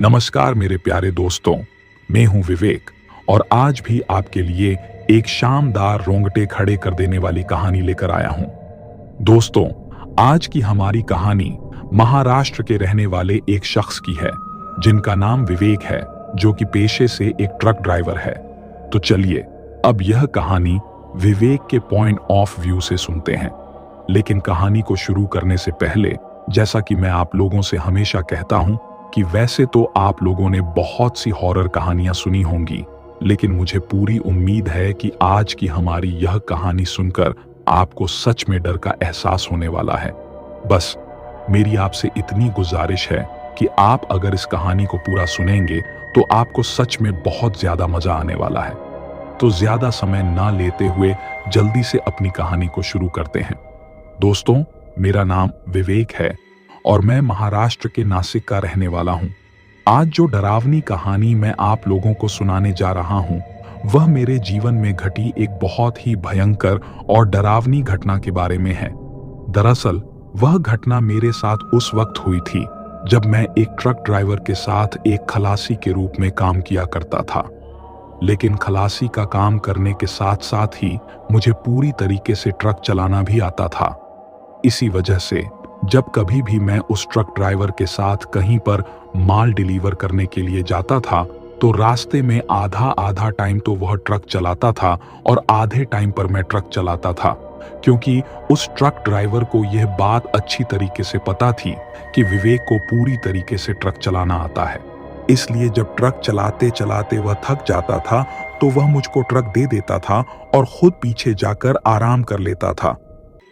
नमस्कार मेरे प्यारे दोस्तों, मैं हूं विवेक और आज भी आपके लिए एक शानदार रोंगटे खड़े कर देने वाली कहानी लेकर आया हूं। दोस्तों, आज की हमारी कहानी महाराष्ट्र के रहने वाले एक शख्स की है जिनका नाम विवेक है, जो कि पेशे से एक ट्रक ड्राइवर है। तो चलिए अब यह कहानी विवेक के पॉइंट ऑफ व्यू से सुनते हैं। लेकिन कहानी को शुरू करने से पहले, जैसा कि मैं आप लोगों से हमेशा कहता हूं कि वैसे तो आप लोगों ने बहुत सी हॉरर कहानियां सुनी होंगी, लेकिन मुझे पूरी उम्मीद है कि आज की हमारी यह कहानी सुनकर आपको सच में डर का एहसास होने वाला है। बस मेरी आपसे इतनी गुजारिश है कि आप अगर इस कहानी को पूरा सुनेंगे तो आपको सच में बहुत ज्यादा मजा आने वाला है। तो ज्यादा समय ना लेते हुए जल्दी से अपनी कहानी को शुरू करते हैं। दोस्तों, मेरा नाम विवेक है और मैं महाराष्ट्र के नासिक का रहने वाला हूं। आज जो डरावनी कहानी मैं आप लोगों को सुनाने जा रहा हूं, वह मेरे जीवन में घटी एक बहुत ही भयंकर और डरावनी घटना के बारे में है। दरअसल वह घटना मेरे साथ उस वक्त हुई थी जब मैं एक ट्रक ड्राइवर के साथ एक खलासी के रूप में काम किया करता था। लेकिन खलासी का काम करने के साथ साथ ही मुझे पूरी तरीके से ट्रक चलाना भी आता था। इसी वजह से जब कभी भी मैं उस ट्रक ड्राइवर के साथ कहीं पर माल डिलीवर करने के लिए जाता था, तो रास्ते में आधा आधा टाइम तो वह ट्रक चलाता था और आधे टाइम पर मैं ट्रक चलाता था, क्योंकि उस ट्रक ड्राइवर को यह बात अच्छी तरीके से पता थी कि विवेक को पूरी तरीके से ट्रक चलाना आता है। इसलिए जब ट्रक चलाते चलाते वह थक जाता था तो वह मुझको ट्रक दे देता था और खुद पीछे जाकर आराम कर लेता था।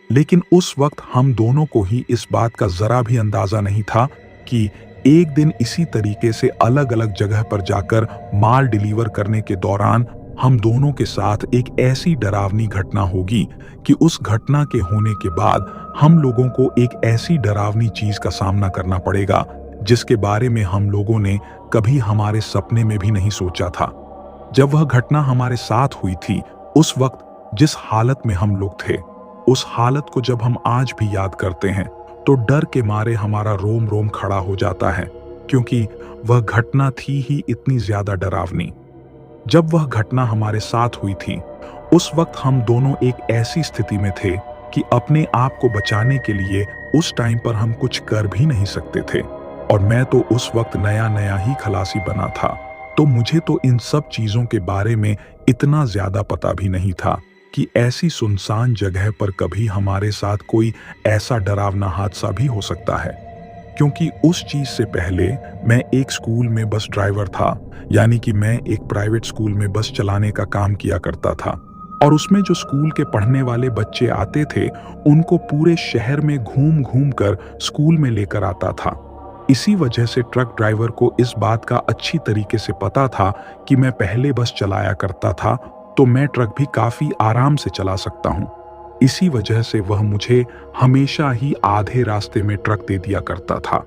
लेकिन उस वक्त हम दोनों को ही इस बात का जरा भी अंदाजा नहीं था कि एक दिन इसी तरीके से अलग अलग जगह पर जाकर माल डिलीवर करने के दौरान हम दोनों के साथ एक ऐसी डरावनी घटना होगी कि उस घटना के होने के बाद हम लोगों को एक ऐसी डरावनी चीज का सामना करना पड़ेगा जिसके बारे में हम लोगों ने कभी हमारे सपने में भी नहीं सोचा था। जब वह घटना हमारे साथ हुई थी, उस वक्त जिस हालत में हम लोग थे, उस हालत को जब हम आज भी याद करते हैं तो डर के मारे हमारा रोम रोम खड़ा हो जाता है, क्योंकि वह घटना थी ही इतनी ज्यादा डरावनी। जब वह घटना हमारे साथ हुई थी, उस वक्त हम दोनों एक ऐसी स्थिति में थे कि अपने आप को बचाने के लिए उस टाइम पर हम कुछ कर भी नहीं सकते थे। और मैं तो उस वक्त नया नया ही खलासी बना था, तो मुझे तो इन सब चीजों के बारे में इतना ज्यादा पता भी नहीं था कि ऐसी सुनसान जगह पर कभी हमारे साथ कोई ऐसा डरावना हादसा भी हो सकता है। क्योंकि उस चीज से पहले मैं एक स्कूल में बस ड्राइवर था, यानी कि मैं एक प्राइवेट स्कूल में बस चलाने का काम किया करता था। और उसमें जो स्कूल के पढ़ने वाले बच्चे आते थे, उनको पूरे शहर में घूम घूम कर स्कूल में लेकर आता था। इसी वजह से ट्रक ड्राइवर को इस बात का अच्छी तरीके से पता था कि मैं पहले बस चलाया करता था, तो मैं ट्रक भी काफी आराम से चला सकता हूं। इसी वजह से वह मुझे हमेशा ही आधे रास्ते में ट्रक दे दिया करता था।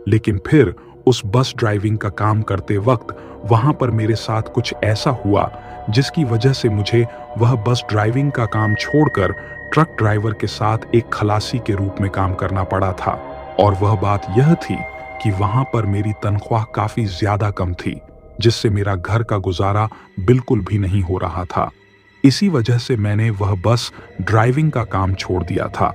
लेकिन फिर उस बस ड्राइविंग का काम करते वक्त वहां पर मेरे साथ कुछ ऐसा हुआ जिसकी वजह से मुझे वह बस ड्राइविंग का काम छोड़कर ट्रक ड्राइवर के साथ एक खलासी के रूप में काम करना पड़ा था। और वह बात यह थी कि वहां पर मेरी तनख्वाह काफी ज्यादा कम थी, जिससे मेरा घर का गुजारा बिल्कुल भी नहीं हो रहा था। इसी वजह से मैंने वह बस ड्राइविंग का काम छोड़ दिया था।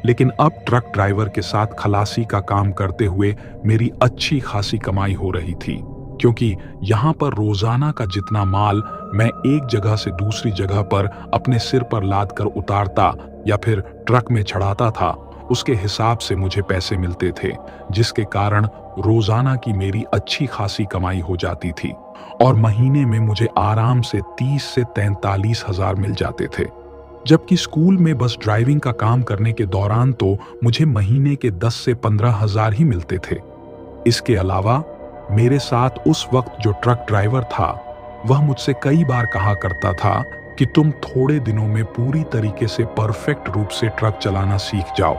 लेकिन अब ट्रक ड्राइवर के साथ खलासी का काम करते हुए मेरी अच्छी खासी कमाई हो रही थी, क्योंकि यहाँ पर रोजाना का जितना माल मैं एक जगह से दूसरी जगह पर अपने सिर पर लाद कर उतारता या फिर ट्रक में चढ़ाता था, उसके हिसाब से मुझे पैसे मिलते थे, जिसके कारण रोजाना की मेरी अच्छी खासी कमाई हो जाती थी और महीने में मुझे आराम से 30 से 43 हजार मिल जाते थे। जबकि स्कूल में बस ड्राइविंग का काम करने के दौरान तो मुझे महीने के 10 से 15 हजार ही मिलते थे। इसके अलावा मेरे साथ उस वक्त जो ट्रक ड्राइवर था, वह मुझसे कई बार कहा करता था कि तुम थोड़े दिनों में पूरी तरीके से परफेक्ट रूप से ट्रक चलाना सीख जाओ,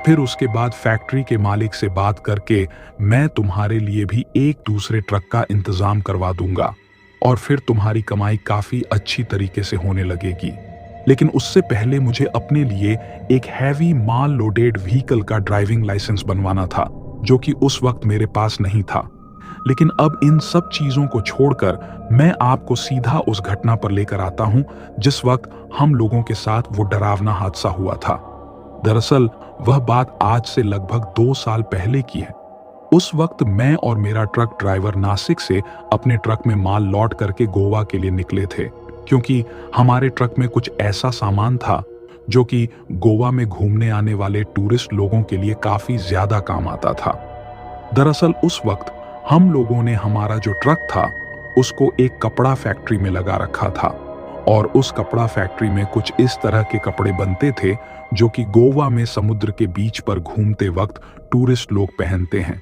फिर उसके बाद फैक्ट्री के मालिक से बात करके मैं तुम्हारे लिए भी एक दूसरे ट्रक का इंतजाम करवा दूंगा और फिर तुम्हारी कमाई काफी अच्छी तरीके से होने लगेगी। लेकिन उससे पहले मुझे अपने लिए एक हैवी माल लोडेड व्हीकल का ड्राइविंग लाइसेंस बनवाना था, जो कि उस वक्त मेरे पास नहीं था। लेकिन अब इन सब चीजों को छोड़कर मैं आपको सीधा उस घटना पर लेकर आता हूं जिस वक्त हम लोगों के साथ वो डरावना हादसा हुआ था। दरअसल वह बात आज से लगभग 2 साल पहले की है। उस वक्त मैं और मेरा ट्रक ड्राइवर नासिक से अपने ट्रक में माल लोड करके गोवा के लिए निकले थे, क्योंकि हमारे ट्रक में कुछ ऐसा सामान था जो कि गोवा में घूमने आने वाले टूरिस्ट लोगों के लिए काफी ज्यादा काम आता था। दरअसल उस वक्त हम लोगों ने हमारा जो ट्रक था उसको एक कपड़ा फैक्ट्री में लगा रखा था, और उस कपड़ा फैक्ट्री में कुछ इस तरह के कपड़े बनते थे जो कि गोवा में समुद्र के बीच पर घूमते वक्त टूरिस्ट लोग पहनते हैं।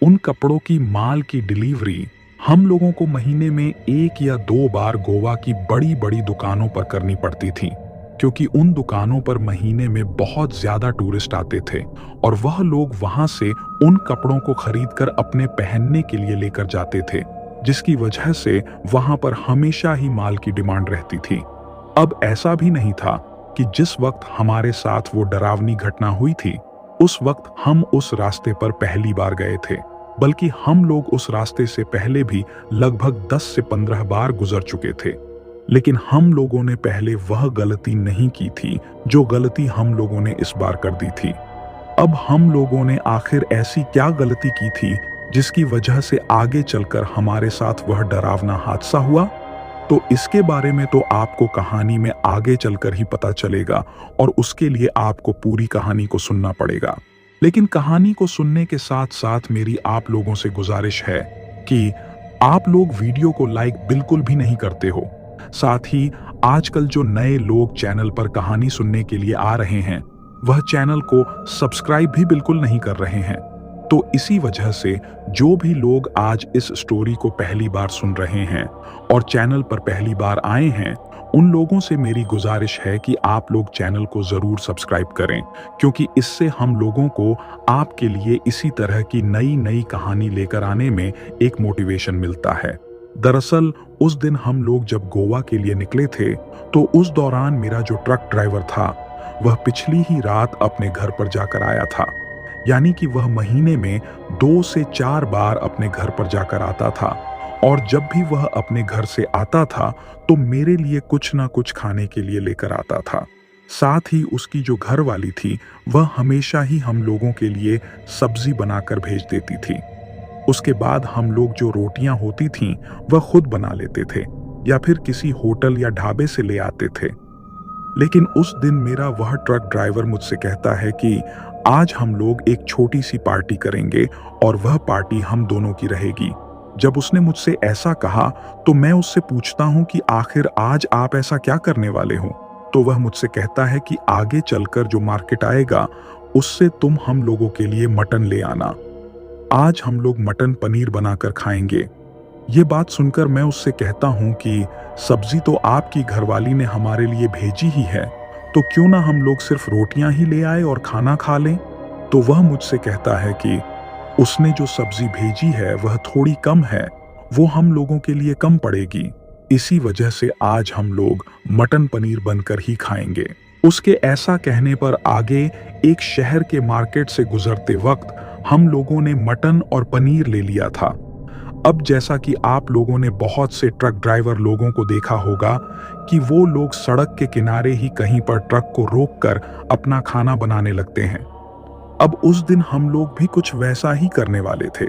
उन कपड़ों की माल की डिलीवरी हम लोगों को महीने में 1 या 2 बार गोवा की बड़ी बड़ी दुकानों पर करनी पड़ती थी, क्योंकि उन दुकानों पर महीने में बहुत ज्यादा टूरिस्ट आते थे और वह लोग वहां से उन कपड़ों को खरीदकर अपने पहनने के लिए लेकर जाते थे, जिसकी वजह से वहां पर हमेशा ही माल की डिमांड रहती थी। अब ऐसा भी नहीं था कि जिस वक्त हमारे साथ वो डरावनी घटना हुई थी उस वक्त हम उस रास्ते पर पहली बार गए थे, बल्कि हम लोग उस रास्ते से पहले भी लगभग 10 से 15 बार गुजर चुके थे। लेकिन हम लोगों ने पहले वह गलती नहीं की थी जो गलती हम लोगों ने इस बार कर दी थी। अब हम लोगों ने आखिर ऐसी क्या गलती की थी जिसकी वजह से आगे चलकर हमारे साथ वह डरावना हादसा हुआ? तो इसके बारे में तो आपको कहानी में आगे चलकर ही पता चलेगा, और उसके लिए आपको पूरी कहानी को सुनना पड़ेगा। लेकिन कहानी को सुनने के साथ साथ मेरी आप लोगों से गुजारिश है कि आप लोग वीडियो को लाइक बिल्कुल भी नहीं करते हो। साथ ही आजकल जो नए लोग चैनल पर कहानी सुनने के लिए आ रहे हैं वह चैनल को सब्सक्राइब भी बिल्कुल नहीं कर रहे हैं। तो इसी वजह से जो भी लोग आज इस स्टोरी को पहली बार सुन रहे हैं और चैनल पर पहली बार आए हैं, उन लोगों से मेरी गुजारिश है कि आप लोग चैनल को जरूर सब्सक्राइब करें, क्योंकि इससे हम लोगों को आपके लिए इसी तरह की नई नई कहानी लेकर आने में एक मोटिवेशन मिलता है। दरअसल उस दिन हम लोग जब गोवा के लिए निकले थे तो उस दौरान मेरा जो ट्रक ड्राइवर था वह पिछली ही रात अपने घर पर जाकर आया था। यानी कि वह महीने में 2 से 4 बार अपने घर पर जाकर आता था, और जब भी वह अपने घर से आता था तो मेरे लिए कुछ ना कुछ खाने के लिए लेकर आता था। साथ ही उसकी जो घर वाली थी वह हमेशा ही हम लोगों के लिए सब्जी बनाकर भेज देती थी। उसके बाद हम लोग जो रोटियां होती थीं वह खुद बना लेते थे या फिर किसी होटल या ढाबे से ले आते थे। लेकिन उस दिन मेरा वह ट्रक ड्राइवर मुझसे कहता है कि आज हम लोग एक छोटी सी पार्टी करेंगे और वह पार्टी हम दोनों की रहेगी। जब उसने मुझसे ऐसा कहा तो मैं उससे पूछता हूं कि आखिर आज आप ऐसा क्या करने वाले हो? तो वह मुझसे कहता है कि आगे चलकर जो मार्केट आएगा उससे तुम हम लोगों के लिए मटन ले आना। आज हम लोग मटन पनीर बनाकर खाएंगे। ये बात सुनकर मैं उससे कहता हूं कि सब्जी तो आपकी घरवाली ने हमारे लिए भेजी ही है, तो क्यों ना हम लोग सिर्फ रोटियां ही ले आए और खाना खा लें। तो वह मुझसे कहता है कि उसने जो सब्जी भेजी है वह थोड़ी कम है, वो हम लोगों के लिए कम पड़ेगी, इसी वजह से आज हम लोग मटन पनीर बनकर ही खाएंगे। उसके ऐसा कहने पर आगे एक शहर के मार्केट से गुजरते वक्त हम लोगों ने मटन और पनीर ले लिया था। अब जैसा कि आप लोगों ने बहुत से ट्रक ड्राइवर लोगों को देखा होगा कि वो लोग सड़क के किनारे ही कहीं पर ट्रक को रोककर अपना खाना बनाने लगते हैं। अब उस दिन हम लोग भी कुछ वैसा ही करने वाले थे।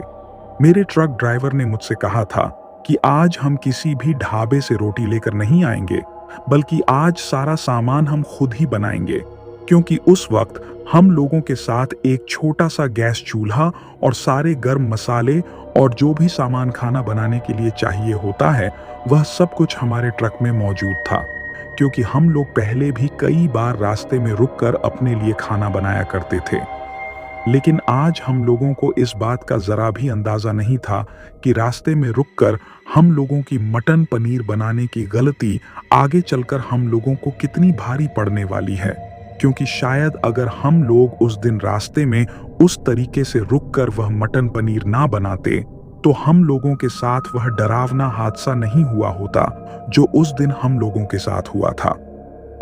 मेरे ट्रक ड्राइवर ने मुझसे कहा था कि आज हम किसी भी ढाबे से रोटी लेकर नहीं आएंगे, बल्कि आज सारा सामान हम खुद ही बनाएंगे, क्योंकि उस वक्त हम लोगों के साथ एक छोटा सा गैस चूल्हा और सारे गर्म मसाले और जो भी सामान खाना बनाने के लिए चाहिए होता है वह सब कुछ हमारे ट्रक में मौजूद था, क्योंकि हम लोग पहले भी कई बार रास्ते में रुककर अपने लिए खाना बनाया करते थे। लेकिन आज हम लोगों को इस बात का जरा भी अंदाजा नहीं था कि रास्ते में रुककर हम लोगों की मटन पनीर बनाने की गलती आगे चलकर हम लोगों को कितनी भारी पड़ने वाली है, क्योंकि शायद अगर हम लोग उस दिन रास्ते में उस तरीके से रुककर वह मटन पनीर ना बनाते तो हम लोगों के साथ वह डरावना हादसा नहीं हुआ होता जो उस दिन हम लोगों के साथ हुआ था।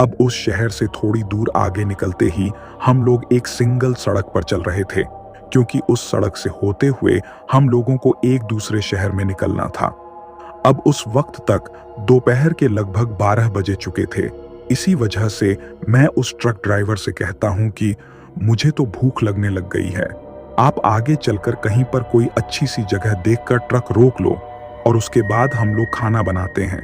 अब उस शहर से थोड़ी दूर आगे निकलते ही हम लोग एक सिंगल सड़क पर चल रहे थे, क्योंकि उस सड़क से होते हुए हम लोगों को एक दूसरे शहर में निकलना था। अब उस वक्त तक दोपहर के लगभग 12 बजे चुके थे। इसी वजह से मैं उस ट्रक ड्राइवर से कहता हूं कि मुझे तो भूख लगने लग गई है, आप आगे चलकर कहीं पर कोई अच्छी सी जगह देखकर ट्रक रोक लो और उसके बाद हम लोग खाना बनाते हैं।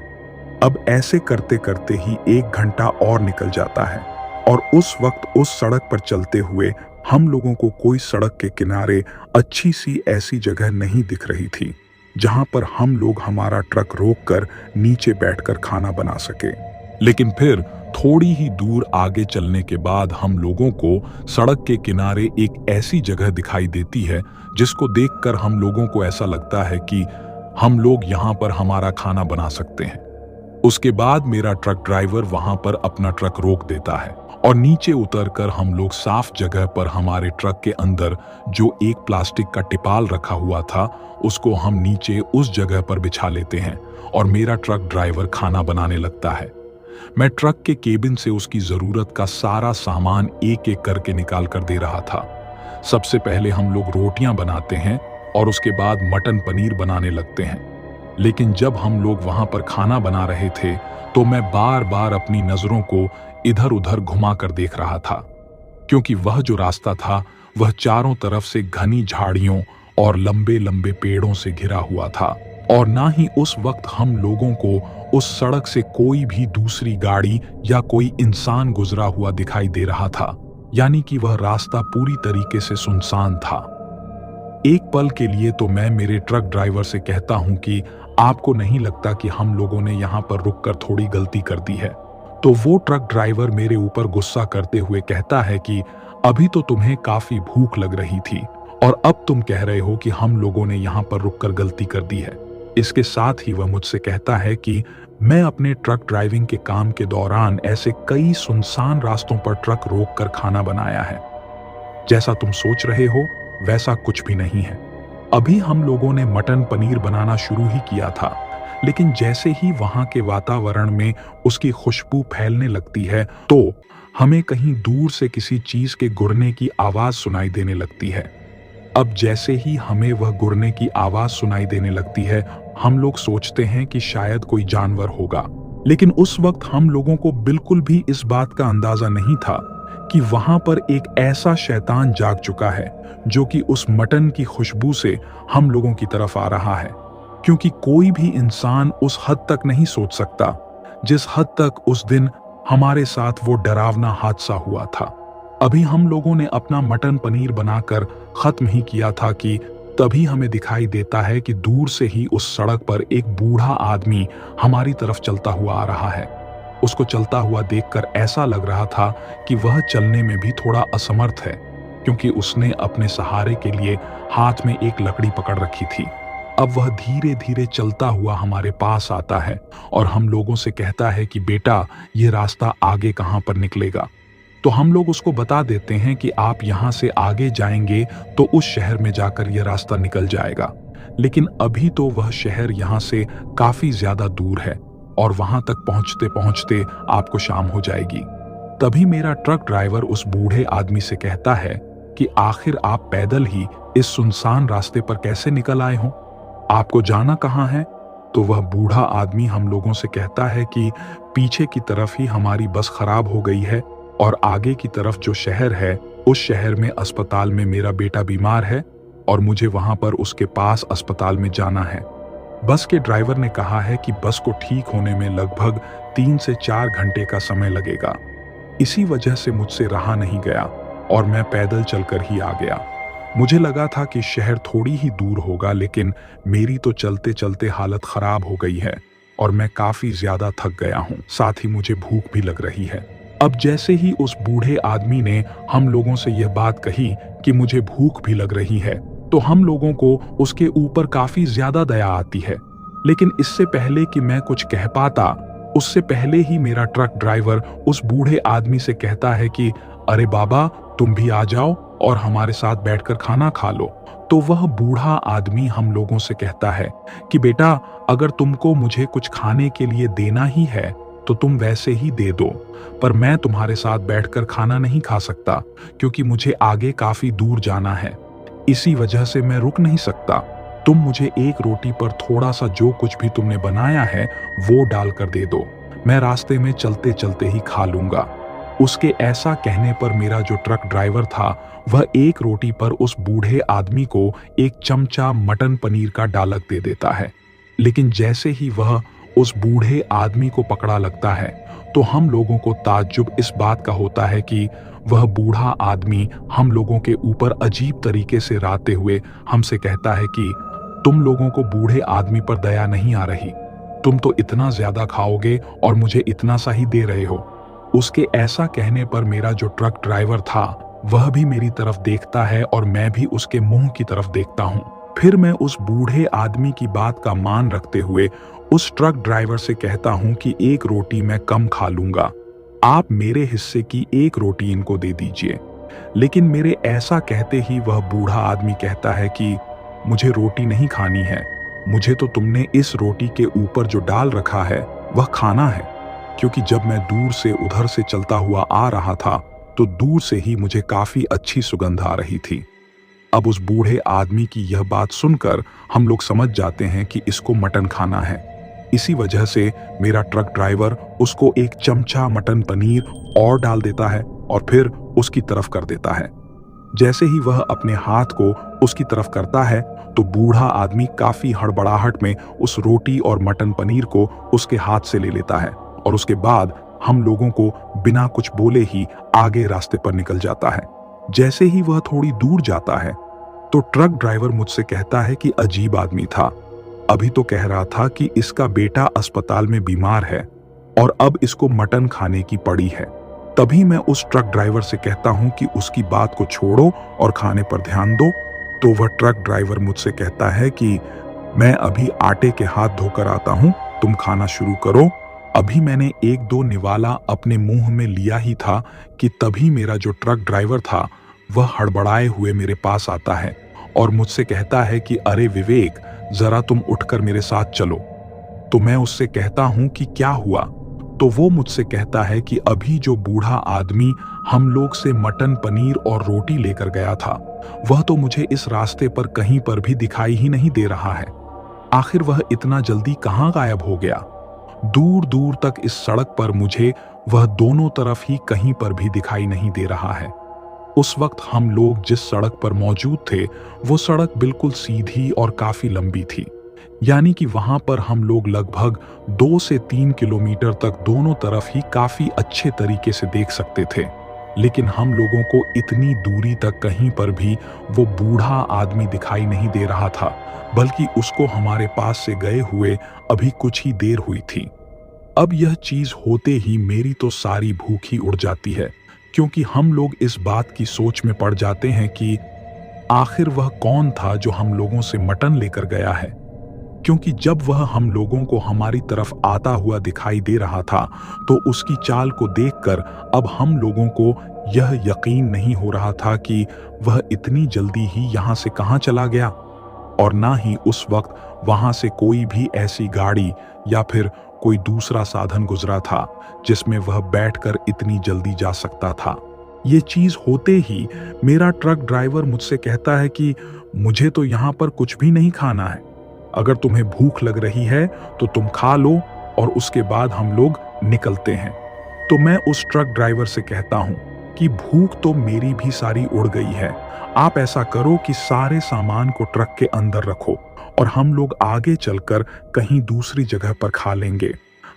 अब ऐसे करते करते ही 1 घंटा और निकल जाता है और उस वक्त उस सड़क पर चलते हुए हम लोगों को कोई सड़क के किनारे अच्छी सी ऐसी जगह नहीं दिख रही थी जहां पर हम लोग हमारा ट्रक रोककर नीचे बैठकर खाना बना सके। लेकिन फिर थोड़ी ही दूर आगे चलने के बाद हम लोगों को सड़क के किनारे एक ऐसी जगह दिखाई देती है जिसको देखकर हम लोगों को ऐसा लगता है कि हम लोग यहाँ पर हमारा खाना बना सकते हैं। उसके बाद मेरा ट्रक ड्राइवर वहां पर अपना ट्रक रोक देता है और नीचे उतरकर हम लोग साफ जगह पर हमारे ट्रक के अंदर जो एक प्लास्टिक का टिपाल रखा हुआ था उसको हम नीचे उस जगह पर बिछा लेते हैं और मेरा ट्रक ड्राइवर खाना बनाने लगता है। मैं ट्रक के केबिन से उसकी जरूरत का सारा सामान एक एक करके निकाल कर दे रहा था। सबसे पहले हम लोग रोटियां बनाते हैं और उसके बाद मटन पनीर बनाने लगते हैं। लेकिन जब हम लोग वहां पर खाना बना रहे थे तो मैं बार बार अपनी नजरों को इधर उधर घुमा कर देख रहा था, क्योंकि वह जो रास्ता था वह चारों तरफ से घनी झाड़ियों और लंबे लंबे पेड़ों से घिरा हुआ था और ना ही उस वक्त हम लोगों को उस सड़क से कोई भी दूसरी गाड़ी या कोई इंसान गुजरा हुआ दिखाई दे रहा था, यानी कि वह रास्ता पूरी तरीके से सुनसान था। एक पल के लिए तो मैं मेरे ट्रक ड्राइवर से कहता हूं कि आपको नहीं लगता कि हम लोगों ने यहां पर रुककर थोड़ी गलती कर दी है? तो वो ट्रक ड्राइवर मेरे ऊपर गुस्सा करते हुए कहता है कि अभी तो तुम्हें काफी भूख लग रही थी और अब तुम कह रहे हो कि हम लोगों ने यहां पर रुककर गलती कर दी है। इसके साथ ही वह मुझसे कहता है कि मैं अपने ट्रक ड्राइविंग के काम के दौरान ऐसे कई सुनसान रास्तों पर ट्रक रोककर खाना बनाया है। जैसा तुम सोच रहे हो वैसा कुछ भी नहीं है। अभी हम लोगों ने मटन पनीर बनाना शुरू ही किया था, लेकिन जैसे ही वहां के वातावरण में उसकी खुशबू फैलने लगती है तो हमें कहीं दूर से किसी चीज के गुड़ने की आवाज सुनाई देने लगती है। अब जैसे ही हमें वह गुड़ने की आवाज सुनाई देने लगती है हम लोग सोचते हैं कि शायद कोई जानवर होगा, लेकिन उस वक्त हम लोगों को बिल्कुल भी इस बात का अंदाजा नहीं था कि वहां पर एक ऐसा शैतान जाग चुका है जो कि उस मटन की खुशबू से हम लोगों की तरफ आ रहा है। क्योंकि कोई भी इंसान उस हद तक नहीं सोच सकता जिस हद तक उस दिन हमारे साथ वो डरावना हादसा हुआ था। अभी हम लोगों ने अपना मटन पनीर बनाकर खत्म ही किया था कि तभी हमें दिखाई देता है कि दूर से ही उस सड़क पर एक बूढ़ा आदमी हमारी तरफ चलता हुआ आ रहा है। उसको चलता हुआ देखकर ऐसा लग रहा था कि वह चलने में भी थोड़ा असमर्थ है, क्योंकि उसने अपने सहारे के लिए हाथ में एक लकड़ी पकड़ रखी थी। अब वह धीरे धीरे चलता हुआ हमारे पास आता है और हम लोगों से कहता है कि बेटा ये रास्ता आगे कहां पर निकलेगा। तो हम लोग उसको बता देते हैं कि आप यहां से आगे जाएंगे तो उस शहर में जाकर यह रास्ता निकल जाएगा, लेकिन अभी तो वह शहर यहां से काफी ज्यादा दूर है और वहां तक पहुंचते पहुंचते आपको शाम हो जाएगी। तभी मेरा ट्रक ड्राइवर उस बूढ़े आदमी से कहता है कि आखिर आप पैदल ही इस सुनसान रास्ते पर कैसे निकल आए हो, आपको जाना कहां है? तो वह बूढ़ा आदमी हम लोगों से कहता है कि पीछे की तरफ ही हमारी बस खराब हो गई है और आगे की तरफ जो शहर है उस शहर में अस्पताल में मेरा बेटा बीमार है और मुझे वहां पर उसके पास अस्पताल में जाना है। बस के ड्राइवर ने कहा है कि बस को ठीक होने में लगभग 3 से 4 घंटे का समय लगेगा। इसी वजह से मुझसे रहा नहीं गया और मैं पैदल चलकर ही आ गया। मुझे लगा था कि शहर थोड़ी ही दूर होगा, लेकिन मेरी तो चलते चलते हालत खराब हो गई है और मैं काफी ज्यादा थक गया हूँ, साथ ही मुझे भूख भी लग रही है। अब जैसे ही उस बूढ़े आदमी ने हम लोगों से यह बात कही कि मुझे भूख भी लग रही है तो हम लोगों को उसके ऊपर काफी ज्यादा दया आती है। लेकिन इससे पहले कि मैं कुछ कह पाता उससे पहले ही मेरा ट्रक ड्राइवर उस बूढ़े आदमी से कहता है कि अरे बाबा तुम भी आ जाओ और हमारे साथ बैठकर खाना खा लो। तो वह बूढ़ा आदमी हम लोगों से कहता है कि बेटा अगर तुमको मुझे कुछ खाने के लिए देना ही है तो तुम वैसे ही दे दो, पर मैं तुम्हारे साथ बैठकर खाना नहीं खा सकता क्योंकि मुझे आगे काफी दूर जाना है। इसी वजह से मैं रुक नहीं सकता। तुम मुझे एक रोटी पर थोड़ा सा जो कुछ भी तुमने बनाया है वो डालकर दे दो, मैं रास्ते में चलते चलते ही खा लूंगा। उसके ऐसा कहने पर मेरा जो ट्रक ड्राइवर था वह एक रोटी पर उस बूढ़े आदमी को एक चमचा मटन पनीर का डालक दे देता है। लेकिन जैसे ही वह उस बूढ़े आदमी को पकड़ा लगता है तो हम लोगों को ताज्जुब इस बात का होता है कि वह बूढ़ा आदमी हम लोगों के ऊपर अजीब तरीके से राते हुए हमसे कहता है कि तुम लोगों को बूढ़े आदमी पर दया नहीं आ रही, तुम तो इतना ज्यादा खाओगे और मुझे इतना सा ही दे रहे हो। उसके ऐसा कहने पर मेरा जो ट्रक ड्राइवर था वह भी मेरी तरफ देखता है और मैं भी उसके मुंह की तरफ देखता हूं। फिर मैं उस बूढ़े आदमी की बात का मान रखते हुए उस ट्रक ड्राइवर से कहता हूं कि एक रोटी मैं कम खा लूंगा, आप मेरे हिस्से की एक रोटी इनको दे दीजिए। लेकिन मेरे ऐसा कहते ही वह बूढ़ा आदमी कहता है कि मुझे रोटी नहीं खानी है, मुझे तो तुमने इस रोटी के ऊपर जो डाल रखा है वह खाना है, क्योंकि जब मैं दूर से उधर से चलता हुआ आ रहा था तो दूर से ही मुझे काफी अच्छी सुगंध आ रही थी। अब उस बूढ़े आदमी की यह बात सुनकर हम लोग समझ जाते हैं कि इसको मटन खाना है। इसी वजह से मेरा ट्रक ड्राइवर उसको एक चमचा मटन पनीर और डाल देता है और फिर उसकी तरफ कर देता है। जैसे ही वह अपने हाथ को उसकी तरफ करता है तो बूढ़ा आदमी काफी हड़बड़ाहट में उस रोटी और मटन पनीर को उसके हाथ से ले लेता है और उसके बाद हम लोगों को बिना कुछ बोले ही आगे रास्ते पर निकल जाता है। जैसे ही वह थोड़ी दूर जाता है तो ट्रक ड्राइवर मुझसे कहता है कि अजीब आदमी था, अभी तो कह रहा था कि इसका बेटा अस्पताल में बीमार है और अब इसको मटन खाने की पड़ी है। तभी मैं उस ट्रक ड्राइवर से कहता हूं कि उसकी बात को छोड़ो और खाने पर ध्यान दो। तो वह ट्रक ड्राइवर मुझसे कहता है कि मैं अभी आटे के हाथ धोकर आता हूं, तुम खाना शुरू करो। अभी मैंने एक दो निवाला अपने मुंह में लिया ही था कि तभी मेरा जो ट्रक ड्राइवर था वह हड़बड़ाए हुए मेरे पास आता है और मुझसे कहता है कि अरे विवेक, जरा तुम उठकर मेरे साथ चलो। तो मैं उससे कहता हूं कि क्या हुआ? तो वो मुझसे कहता है कि अभी जो बूढ़ा आदमी हम लोग से मटन पनीर और रोटी लेकर गया था वह तो मुझे इस रास्ते पर कहीं पर भी दिखाई ही नहीं दे रहा है। आखिर वह इतना जल्दी कहां गायब हो गया? दूर दूर तक इस सड़क पर मुझे वह दोनों तरफ ही कहीं पर भी दिखाई नहीं दे रहा है। उस वक्त हम लोग जिस सड़क पर मौजूद थे वो सड़क बिल्कुल सीधी और काफी लंबी थी, यानी कि वहां पर हम लोग लगभग 2 से 3 किलोमीटर तक दोनों तरफ ही काफी अच्छे तरीके से देख सकते थे। लेकिन हम लोगों को इतनी दूरी तक कहीं पर भी वो बूढ़ा आदमी दिखाई नहीं दे रहा था, बल्कि उसको हमारे पास से गए हुए अभी कुछ ही देर हुई थी। अब यह चीज होते ही मेरी तो सारी भूख ही उड़ जाती है, क्योंकि हम लोग इस बात की सोच में पड़ जाते हैं कि आखिर वह कौन था जो हम लोगों से मटन लेकर गया है। क्योंकि जब वह हम लोगों को हमारी तरफ आता हुआ दिखाई दे रहा था तो उसकी चाल को देखकर अब हम लोगों को यह यकीन नहीं हो रहा था कि वह इतनी जल्दी ही यहां से कहां चला गया, और ना ही उस वक्त वहां से कोई भी ऐसी गाड़ी या फिर कोई दूसरा साधन गुजरा था जिसमें वह बैठकर इतनी जल्दी जा सकता था। ये चीज होते ही मेरा ट्रक ड्राइवर मुझसे कहता है कि मुझे तो यहां पर कुछ भी नहीं खाना है, अगर तुम्हें भूख लग रही है तो तुम खा लो और उसके बाद हम लोग निकलते हैं। तो मैं उस ट्रक ड्राइवर से कहता हूं कि भूख तो मेरी भी सारी उड़ गई है, आप ऐसा करो कि सारे सामान को ट्रक के अंदर रखो और हम लोग आगे चलकर कहीं दूसरी जगह पर खा लेंगे।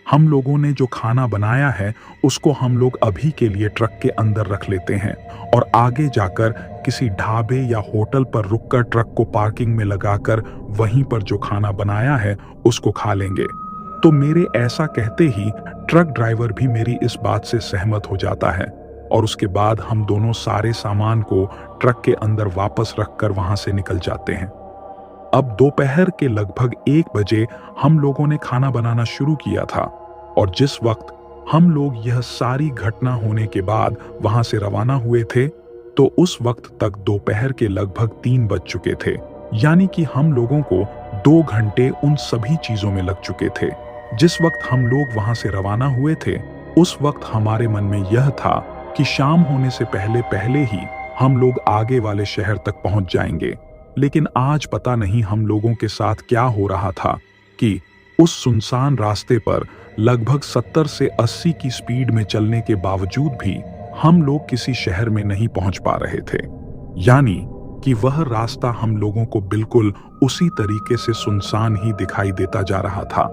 हम लोगों ने जो खाना बनाया है उसको हम लोग अभी के लिए ट्रक के अंदर रख लेते हैं और आगे जाकर किसी ढाबे या होटल पर रुककर ट्रक को पार्किंग में लगाकर वहीं पर जो खाना बनाया है उसको खा लेंगे। तो मेरे ऐसा कहते ही ट्रक ड्राइवर भी मेरी इस बात से सहमत हो जाता है और उसके बाद हम दोनों सारे सामान को ट्रक के अंदर वापस रखकर वहां से निकल जाते हैं। अब दोपहर के लगभग 1 बजे हम लोगों ने खाना बनाना शुरू किया था और जिस वक्त हम लोग यह सारी घटना होने के बाद वहां से रवाना हुए थे तो उस वक्त तक दोपहर के लगभग 3 बज चुके थे, यानी कि हम लोगों को 2 घंटे उन सभी चीजों में लग चुके थे। जिस वक्त हम लोग वहां से रवाना हुए थे उस वक्त हमारे मन में यह था कि शाम होने से पहले पहले ही हम लोग आगे वाले शहर तक पहुंच जाएंगे। लेकिन आज पता नहीं हम लोगों के साथ क्या हो रहा था कि उस सुनसान रास्ते पर लगभग 70 से 80 की स्पीड में चलने के बावजूद भी हम लोग किसी शहर में नहीं पहुंच पा रहे थे। यानी कि वह रास्ता हम लोगों को बिल्कुल उसी तरीके से सुनसान ही दिखाई देता जा रहा था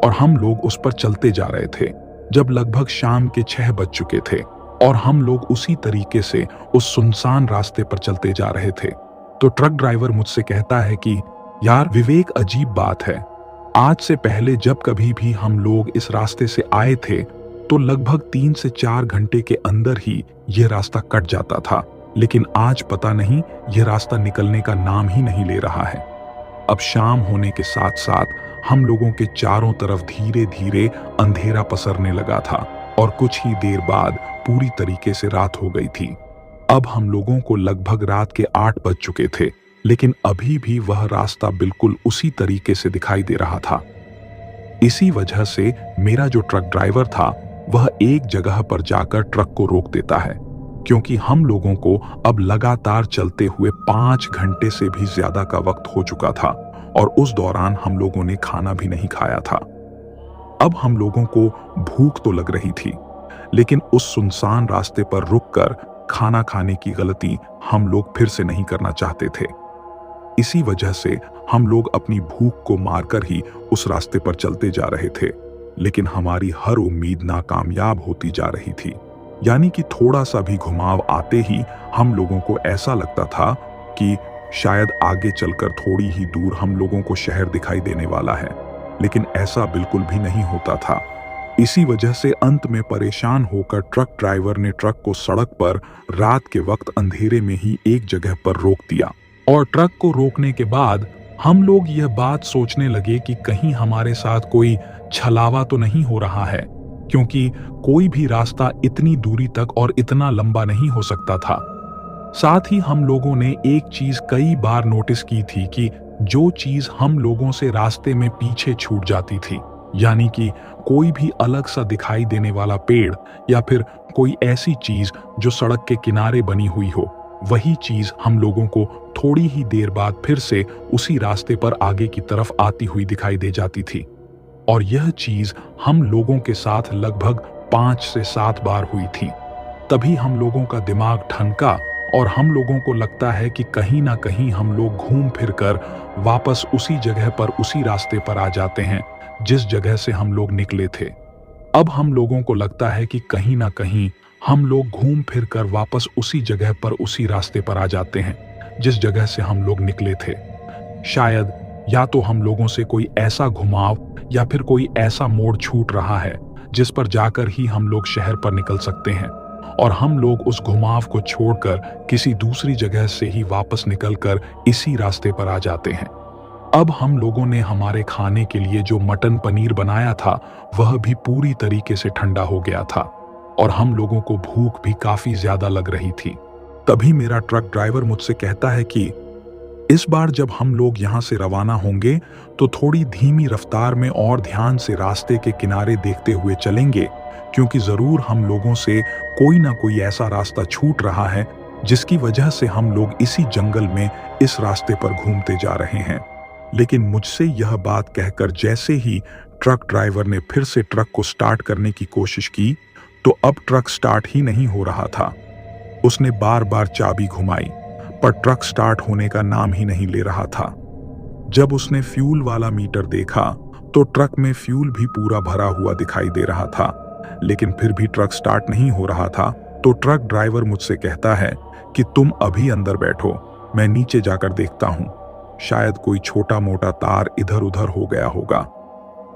और हम लोग उस पर चलते जा रहे थे जब लगभग शाम के 6 बज चुके थे और हम लोग उसी तरीके से उस सुनसान रास्ते पर चलते जा रहे थे। तो ट्रक ड्राइवर मुझसे कहता है कि यार विवेक, अजीब बात है, आज से पहले जब कभी भी हम लोग इस रास्ते से आए थे तो लगभग 3 से 4 घंटे के अंदर ही यह रास्ता कट जाता था, लेकिन आज पता नहीं यह रास्ता निकलने का नाम ही नहीं ले रहा है। अब शाम होने के साथ साथ हम लोगों के चारों तरफ धीरे धीरे अंधेरा पसरने लगा था और कुछ ही देर बाद पूरी तरीके से रात हो गई थी। अब हम लोगों को लगभग रात के 8 बज चुके थे, लेकिन अभी भी वह रास्ता बिल्कुल उसी तरीके से दिखाई दे रहा था। इसी वजह से मेरा जो ट्रक ड्राइवर था वह एक जगह पर जाकर ट्रक को रोक देता है, क्योंकि हम लोगों को अब लगातार चलते हुए 5 घंटे से भी ज्यादा का वक्त हो चुका था और उस दौरान हम लोगों ने खाना भी नहीं खाया था। अब हम लोगों को भूख तो लग रही थी, लेकिन उस सुनसान रास्ते पर रुककर खाना खाने की गलती हम लोग फिर से नहीं करना चाहते थे। इसी वजह से हम लोग अपनी भूख को मारकर ही उस रास्ते पर चलते जा रहे थे, लेकिन हमारी हर उम्मीद नाकामयाब होती जा रही थी। यानी कि थोड़ा सा भी घुमाव आते ही हम लोगों को ऐसा लगता था कि शायद आगे चलकर थोड़ी ही दूर हम लोगों को शहर दिखाई देने वाला है, लेकिन ऐसा बिल्कुल भी नहीं होता था। इसी वजह से अंत में परेशान होकर ट्रक ड्राइवर ने ट्रक को सड़क पर रात के वक्त अंधेरे में ही एक जगह पर रोक दिया और ट्रक को रोकने के बाद हम लोग यह बात सोचने लगे कि कहीं हमारे साथ कोई छलावा तो नहीं हो रहा है, क्योंकि कोई भी रास्ता इतनी दूरी तक और इतना लंबा नहीं हो सकता था। साथ ही हम लोगों ने एक चीज कई बार नोटिस की थी कि जो चीज हम लोगों से रास्ते में पीछे छूट जाती थी, यानी कि कोई भी अलग सा दिखाई देने वाला पेड़ या फिर कोई ऐसी चीज जो सड़क के किनारे बनी हुई हो, वही चीज हम लोगों को थोड़ी ही देर बाद फिर से उसी रास्ते पर आगे की तरफ आती हुई दिखाई दे जाती थी। और यह चीज हम लोगों के साथ लगभग 5 से 7 बार हुई थी। तभी हम लोगों का दिमाग ठनका और हम लोगों को लगता है कि कहीं ना कहीं हम लोग घूम फिर कर वापस उसी जगह पर उसी रास्ते पर आ जाते हैं जिस जगह से हम लोग निकले थे। अब हम लोगों को लगता है कि कहीं ना कहीं हम लोग घूम फिर कर वापस उसी जगह पर उसी रास्ते पर आ जाते हैं जिस जगह से हम लोग निकले थे। शायद या तो हम लोगों से कोई ऐसा घुमाव या फिर कोई ऐसा मोड़ छूट रहा है जिस पर जाकर ही हम लोग शहर पर निकल सकते हैं और हम लोग उस घुमाव को छोड़कर किसी दूसरी जगह से ही वापस निकलकर इसी रास्ते पर आ जाते हैं। अब हम लोगों ने हमारे खाने के लिए जो मटन पनीर बनाया था वह भी पूरी तरीके से ठंडा हो गया था और हम लोगों को भूख भी काफी ज्यादा लग रही थी। तभी मेरा ट्रक ड्राइवर मुझसे कहता है कि इस बार जब हम लोग यहाँ से रवाना होंगे तो थोड़ी धीमी रफ्तार में और ध्यान से रास्ते के किनारे देखते हुए चलेंगे, क्योंकि जरूर हम लोगों से कोई ना कोई ऐसा रास्ता छूट रहा है जिसकी वजह से हम लोग इसी जंगल में इस रास्ते पर घूमते जा रहे हैं। लेकिन मुझसे यह बात कहकर जैसे ही ट्रक ड्राइवर ने फिर से ट्रक को स्टार्ट करने की कोशिश की तो अब ट्रक स्टार्ट ही नहीं हो रहा था। उसने बार बार चाबी घुमाई पर ट्रक स्टार्ट होने का नाम ही नहीं ले रहा था। जब उसने फ्यूल वाला मीटर देखा तो ट्रक में फ्यूल भी पूरा भरा हुआ दिखाई दे रहा था, लेकिन फिर भी ट्रक स्टार्ट नहीं हो रहा था। तो ट्रक ड्राइवर मुझसे कहता है कि तुम अभी अंदर बैठो, मैं नीचे जाकर देखता हूं, शायद कोई छोटा मोटा तार इधर उधर हो गया होगा।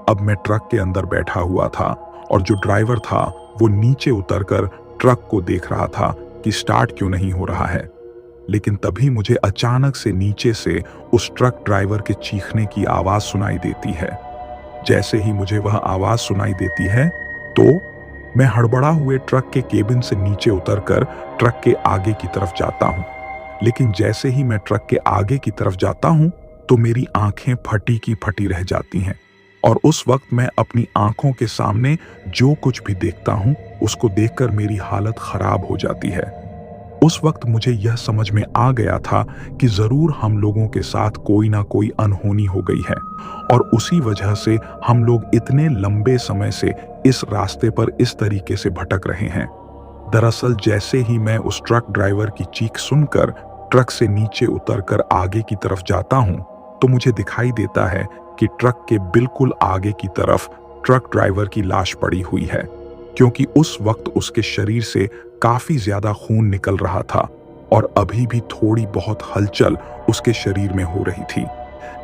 अब मैं ट्रक के अंदर बैठा हुआ था और जो ड्राइवर था वो नीचे उतरकर ट्रक को देख रहा था कि स्टार्ट क्यों नहीं हो रहा है। लेकिन तभी मुझे अचानक से नीचे से उस ट्रक ड्राइवर के चीखने की आवाज सुनाई देती है। जैसे ही मुझे वह आवाज सुनाई देती है तो मैं हड़बड़ा हुए ट्रक के केबिन से नीचे उतरकर ट्रक के आगे की तरफ जाता हूं। लेकिन जैसे ही मैं ट्रक के आगे की तरफ जाता हूं तो मेरी आंखें फटी की फटी रह जाती हैं और उस वक्त मैं अपनी आंखों के सामने जो कुछ भी देखता हूं उसको देखकर मेरी हालत खराब हो जाती है। उस वक्त मुझे यह समझ में आ गया था कि जरूर हम लोगों के साथ कोई ना कोई अनहोनी हो गई है और उसी वजह से हम लोग इतने लंबे समय से इस रास्ते पर इस तरीके से भटक रहे हैं। दरअसल जैसे ही मैं उस ट्रक ड्राइवर की चीख सुनकर ट्रक से नीचे उतरकर आगे की तरफ जाता हूं, तो मुझे दिखाई देता है कि ट्रक के बिल्कुल आगे की तरफ ट्रक ड्राइवर की लाश पड़ी हुई है, क्योंकि उस वक्त उसके शरीर से काफी ज्यादा खून निकल रहा था और अभी भी थोड़ी बहुत हलचल उसके शरीर में हो रही थी।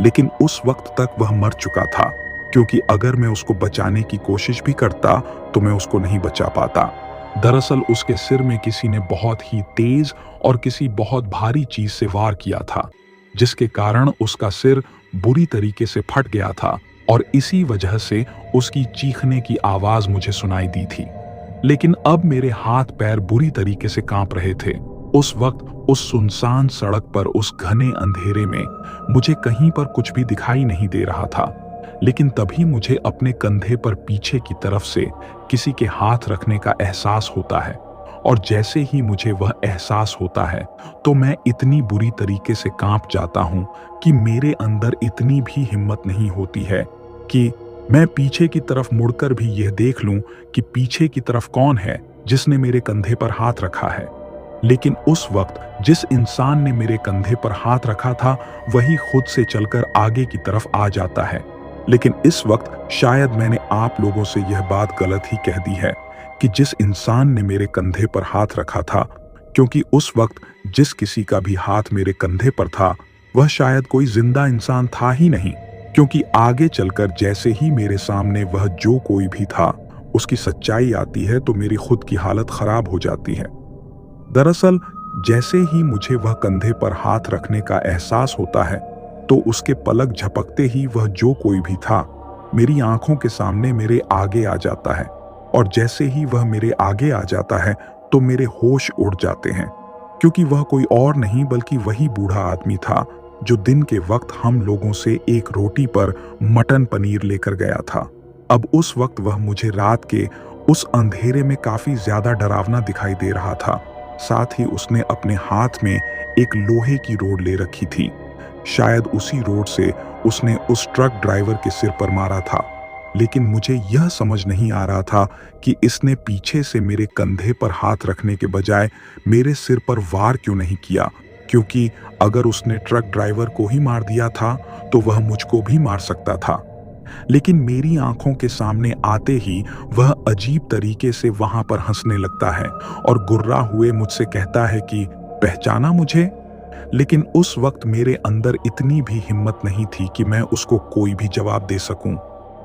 लेकिन उस वक्त तक वह मर चुका था, क्योंकि अगर मैं उसको बचाने की कोशिश भी करता तो मैं उसको नहीं बचा पाता। दरअसल उसके सिर में किसी ने बहुत ही तेज और किसी बहुत भारी चीज से वार किया था, जिसके कारण उसका सिर बुरी तरीके से फट गया था और इसी वजह से उसकी चीखने की आवाज मुझे सुनाई दी थी। लेकिन अब मेरे हाथ पैर बुरी तरीके से कांप रहे थे। उस वक्त उस सुनसान सड़क पर उस घने अंधेरे में मुझे कहीं पर कुछ भी दिखाई नहीं दे रहा था। लेकिन तभी मुझे अपने कंधे पर पीछे की तरफ से किसी के हाथ रखने का एहसास होता है और जैसे ही मुझे वह एहसास होता है तो मैं इतनी बुरी तरीके से कांप जाता हूं कि मेरे अंदर इतनी भी हिम्मत नहीं होती है कि मैं पीछे की तरफ मुड़कर भी यह देख लूं कि पीछे की तरफ कौन है जिसने मेरे कंधे पर हाथ रखा है। लेकिन उस वक्त जिस इंसान ने मेरे कंधे पर हाथ रखा था वही खुद से चलकर आगे की तरफ आ जाता है। लेकिन इस वक्त शायद मैंने आप लोगों से यह बात गलत ही कह दी है कि जिस इंसान ने मेरे कंधे पर हाथ रखा था, क्योंकि उस वक्त जिस किसी का भी हाथ मेरे कंधे पर था वह शायद कोई जिंदा इंसान था ही नहीं, क्योंकि आगे चलकर जैसे ही मेरे सामने वह जो कोई भी था उसकी सच्चाई आती है तो मेरी खुद की हालत खराब हो जाती है। दरअसल जैसे ही मुझे वह कंधे पर हाथ रखने का एहसास होता है तो उसके पलक झपकते ही वह जो कोई भी था मेरी आंखों के सामने मेरे आगे आ जाता है और जैसे ही वह मेरे आगे आ जाता है तो मेरे होश उड़ जाते हैं, क्योंकि वह कोई और नहीं बल्कि वही बूढ़ा आदमी था जो दिन के वक्त हम लोगों से एक रोटी पर मटन पनीर लेकर गया था। अब उस वक्त वह मुझे रात के उस अंधेरे में काफी ज्यादा डरावना दिखाई दे रहा था। साथ ही उसने अपने हाथ में एक लोहे की रोड ले रखी थी। शायद उसी रोड से उसने उस ट्रक ड्राइवर के सिर पर मारा था। लेकिन मुझे यह समझ नहीं आ रहा था कि इसने पीछे से मेरे कंधे पर हाथ रखने के बजाय मेरे सिर पर वार क्यों नहीं किया, क्योंकि अगर उसने ट्रक ड्राइवर को ही मार दिया था तो वह मुझको भी मार सकता था। लेकिन मेरी आंखों के सामने आते ही वह अजीब तरीके से वहां पर हंसने लगता है और गुर्रा हुए मुझसे कहता है कि पहचाना मुझे। लेकिन उस वक्त मेरे अंदर इतनी भी हिम्मत नहीं थी कि मैं उसको कोई भी जवाब दे सकूं।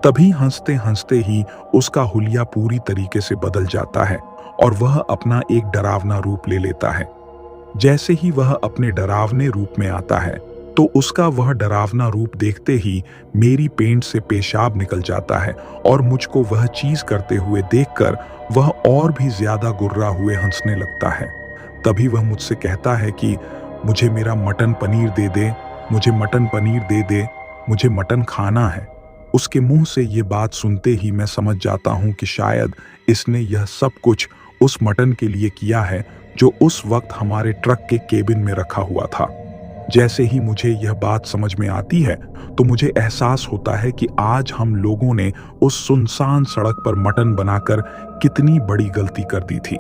तभी हंसते हंसते ही उसका हुलिया पूरी तरीके से बदल जाता है और वह अपना एक डरावना रूप ले लेता है। जैसे ही वह अपने डरावने रूप में आता है तो उसका वह डरावना रूप देखते ही मेरी पेंट से पेशाब निकल जाता है और मुझको वह चीज करते हुए देखकर वह और भी ज्यादा गुर्रा हुए हंसने लगता है। तभी वह मुझसे कहता है कि मुझे मेरा मटन पनीर दे दे, मुझे मटन पनीर दे दे, मुझे मटन खाना है। उसके मुंह से ये बात सुनते ही मैं समझ जाता हूं कि शायद इसने यह सब कुछ उस मटन के लिए किया है जो उस वक्त हमारे ट्रक के केबिन में रखा हुआ था। जैसे ही मुझे यह बात समझ में आती है तो मुझे एहसास होता है कि आज हम लोगों ने उस सुनसान सड़क पर मटन बनाकर कितनी बड़ी गलती कर दी थी।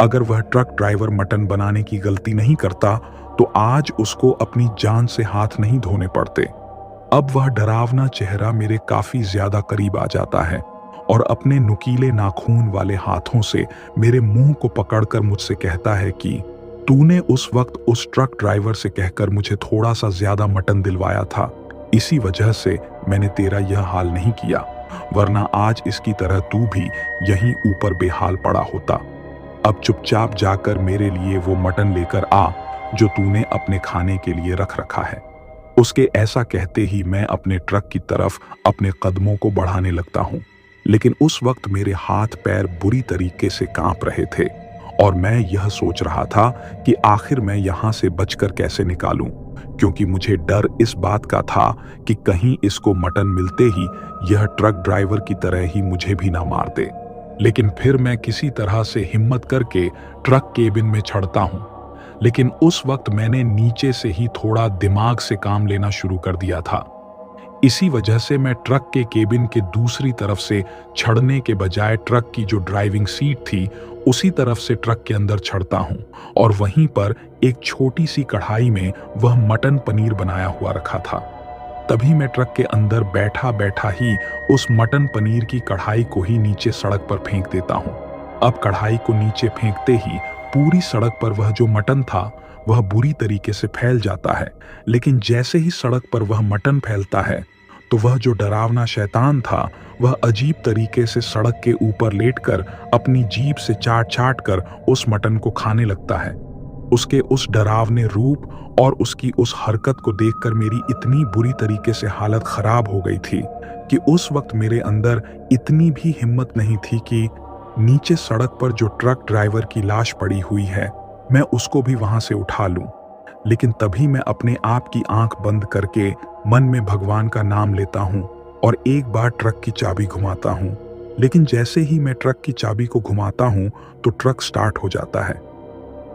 अगर वह ट्रक ड्राइवर मटन बनाने की गलती नहीं करता तो आज उसको अपनी जान से हाथ नहीं धोने पड़ते। अब वह डरावना चेहरा मेरे काफी ज्यादा करीब आ जाता है और अपने नुकीले नाखून वाले हाथों से मेरे मुंह को पकड़कर मुझसे कहता है कि तूने उस वक्त उस ट्रक ड्राइवर से कहकर मुझे थोड़ा सा ज्यादा मटन दिलवाया था, इसी वजह से मैंने तेरा यह हाल नहीं किया, वरना आज इसकी तरह तू भी यहीं ऊपर बेहाल पड़ा होता। अब चुपचाप जाकर मेरे लिए वो मटन लेकर आ जो तूने अपने खाने के लिए रख रखा है। उसके ऐसा कहते ही मैं अपने ट्रक की तरफ अपने कदमों को बढ़ाने लगता हूं, लेकिन उस वक्त मेरे हाथ पैर बुरी तरीके से कांप रहे थे और मैं यह सोच रहा था कि आखिर मैं यहां से बचकर कैसे निकालूं, क्योंकि मुझे डर इस बात का था कि कहीं इसको मटन मिलते ही यह ट्रक ड्राइवर की तरह ही मुझे भी ना मार दे। लेकिन फिर मैं किसी तरह से हिम्मत करके ट्रक केबिन में चढ़ता हूं लेकिन उस वक्त मैंने नीचे से ही थोड़ा दिमाग से काम लेना शुरू कर दिया था। इसी वजह से मैं ट्रक के केबिन के दूसरी तरफ से चढ़ने के बजाय ट्रक की जो ड्राइविंग सीट थी उसी तरफ से ट्रक के अंदर चढ़ता हूं और वहीं पर एक छोटी सी कढ़ाई में वह मटन पनीर बनाया हुआ रखा था। तभी मैं ट्रक के अंदर बैठा बैठा ही उस मटन पनीर की कढ़ाई को ही नीचे सड़क पर फेंक देता हूं। अब कढ़ाई को नीचे फेंकते ही पूरी सड़क पर वह जो मटन था वह बुरी तरीके से फैल जाता है, लेकिन जैसे ही सड़क पर वह मटन फैलता है तो वह जो डरावना शैतान था वह अजीब तरीके से सड़क के ऊपर लेटकर अपनी जीभ से चाट चाट कर उस मटन को खाने लगता है। उसके उस डरावने रूप और उसकी उस हरकत को देखकर मेरी इतनी बुरी तरीके से हालत खराब हो गई थी कि उस वक्त मेरे अंदर इतनी भी हिम्मत नहीं थी कि नीचे सड़क पर जो ट्रक ड्राइवर की लाश पड़ी हुई है मैं उसको भी वहां से उठा लूं। लेकिन तभी मैं अपने आप की आंख बंद करके मन में भगवान का नाम लेता हूं और एक बार ट्रक की चाबी घुमाता हूं। लेकिन जैसे ही मैं ट्रक की चाबी को घुमाता हूं तो ट्रक स्टार्ट हो जाता है।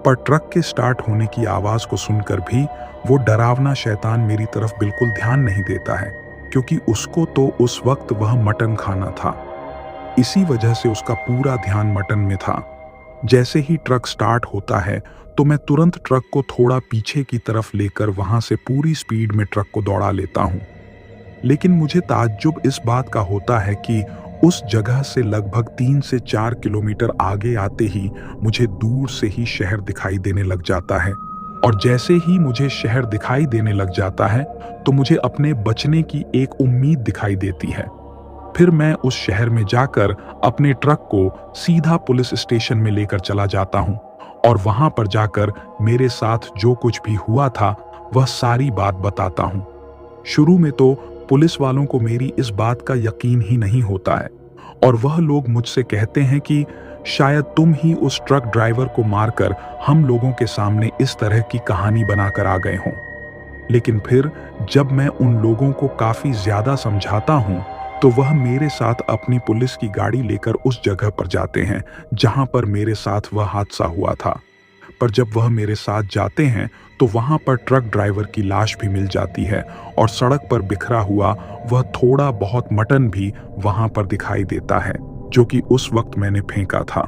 पर ट्रक के स्टार्ट होने की आवाज को सुनकर भी वो डरावना शैतान मेरी तरफ बिल्कुल ध्यान नहीं देता है, क्योंकि उसको तो उस वक्त वह मटन खाना था। इसी वजह से उसका पूरा ध्यान मटन में था। जैसे ही ट्रक स्टार्ट होता है तो मैं तुरंत ट्रक को थोड़ा पीछे की तरफ लेकर वहां से पूरी स्पीड में ट्रक को दौड़ा लेता हूं। लेकिन मुझे ताज्जुब इस बात का होता है कि उस जगह से लगभग 3 से 4 किलोमीटर आगे आते ही मुझे दूर से ही शहर दिखाई देने लग जाता है। और जैसे ही मुझे शहर दिखाई देने लग जाता है तो मुझे अपने बचने की एक उम्मीद दिखाई देती है। फिर मैं उस शहर में जाकर अपने ट्रक को सीधा पुलिस स्टेशन में लेकर चला जाता हूं और वहां पर जाकर मेरे साथ जो कुछ भी हुआ था वह सारी बात बताता हूं। शुरू में तो पुलिस वालों को मेरी इस बात का यकीन ही नहीं होता है और वह लोग मुझसे कहते हैं कि शायद तुम ही उस ट्रक ड्राइवर को मारकर हम लोगों के सामने इस तरह की कहानी बनाकर आ गए हों। लेकिन फिर जब मैं उन लोगों को काफी ज्यादा समझाता हूं तो वह मेरे साथ अपनी पुलिस की गाड़ी लेकर उस जगह पर जाते हैं जहां पर मेरे साथ वह हादसा हुआ था। पर जब वह मेरे साथ जाते हैं तो वहां पर ट्रक ड्राइवर की लाश भी मिल जाती है और सड़क पर बिखरा हुआ वह थोड़ा बहुत मटन भी वहां पर दिखाई देता है जो कि उस वक्त मैंने फेंका था,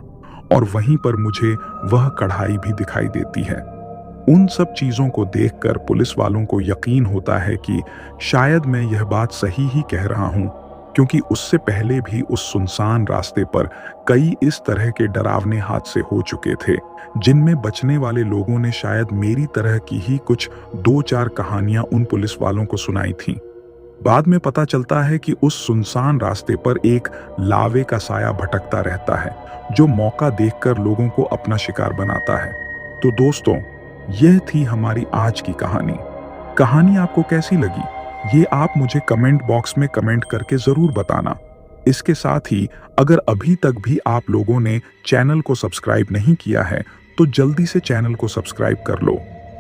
और वहीं पर मुझे वह कढ़ाई भी दिखाई देती है। उन सब चीजों को देखकर पुलिस वालों को यकीन होता है कि शायद मैं यह बात सही ही कह रहा हूं, क्योंकि उससे पहले भी उस सुनसान रास्ते पर कई इस तरह के डरावने हादसे हो चुके थे जिनमें बचने वाले लोगों ने शायद मेरी तरह की ही कुछ 2-4 कहानियां उन पुलिस वालों को सुनाई थीं। बाद में पता चलता है कि उस सुनसान रास्ते पर एक लावे का साया भटकता रहता है जो मौका देखकर लोगों को अपना शिकार बनाता है। तो दोस्तों, यह थी हमारी आज की कहानी। कहानी आपको कैसी लगी ये आप मुझे कमेंट बॉक्स में कमेंट करके जरूर बताना। इसके साथ ही अगर अभी तक भी आप लोगों ने चैनल को सब्सक्राइब नहीं किया है तो जल्दी से चैनल को सब्सक्राइब कर लो,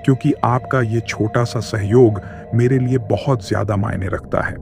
क्योंकि आपका ये छोटा सा सहयोग मेरे लिए बहुत ज्यादा मायने रखता है।